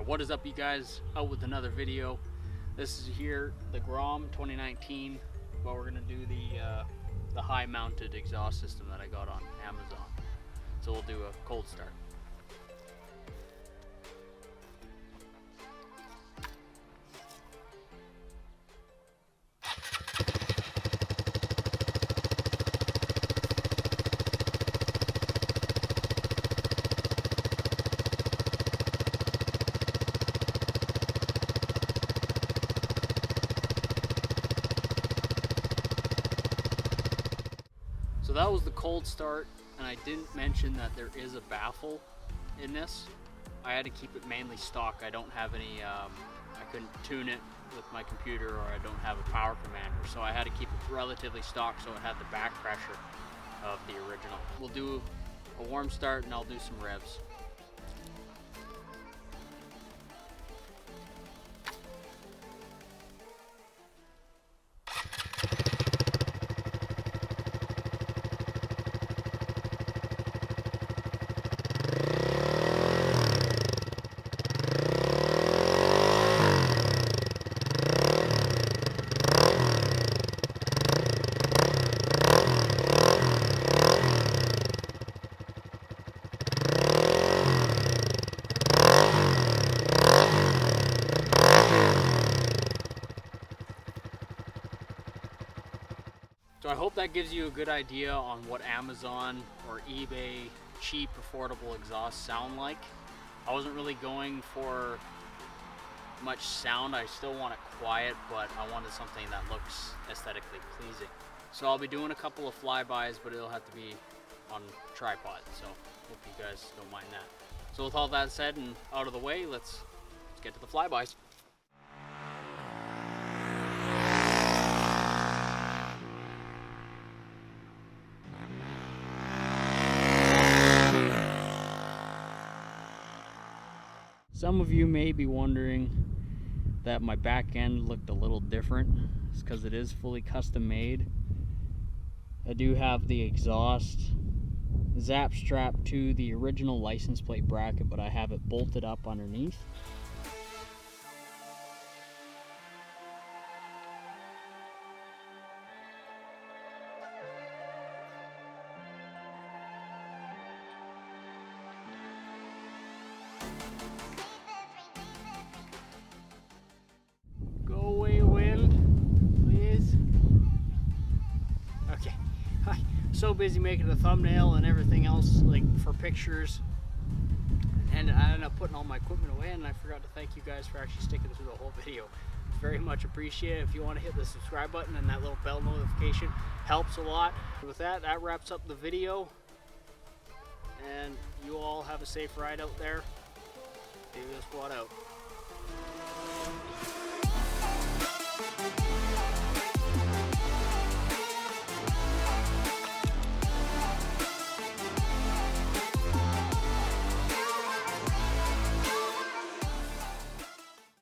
What is up, you guys? Out with another video. This is here the Grom 2019, but we're gonna do the high mounted exhaust system that I got on Amazon. So we'll do a cold start. So that was the cold start, and I didn't mention that there is a baffle in this. I had to keep it mainly stock. I don't have any, I couldn't tune it with my computer, or I don't have a power commander. So I had to keep it relatively stock so it had the back pressure of the original. We'll do a warm start and I'll do some revs. So I hope that gives you a good idea on what Amazon or eBay cheap, affordable exhausts sound like. I wasn't really going for much sound. I still want it quiet, but I wanted something that looks aesthetically pleasing. So I'll be doing a couple of flybys, but it'll have to be on tripod. So hope you guys don't mind that. So with all that said and out of the way, let's get to the flybys. Some of you may be wondering that my back end looked a little different. It's because it is fully custom made. I do have the exhaust zap strap to the original license plate bracket, but I have it bolted up underneath. So busy making a thumbnail and everything else, like for pictures, and I ended up putting all my equipment away, and I forgot to thank you guys for actually sticking through the whole video. It's very much appreciated. If you want to hit the subscribe button and that little bell notification, helps a lot. With that wraps up the video, and you all have a safe ride out there. Baby, let's go out.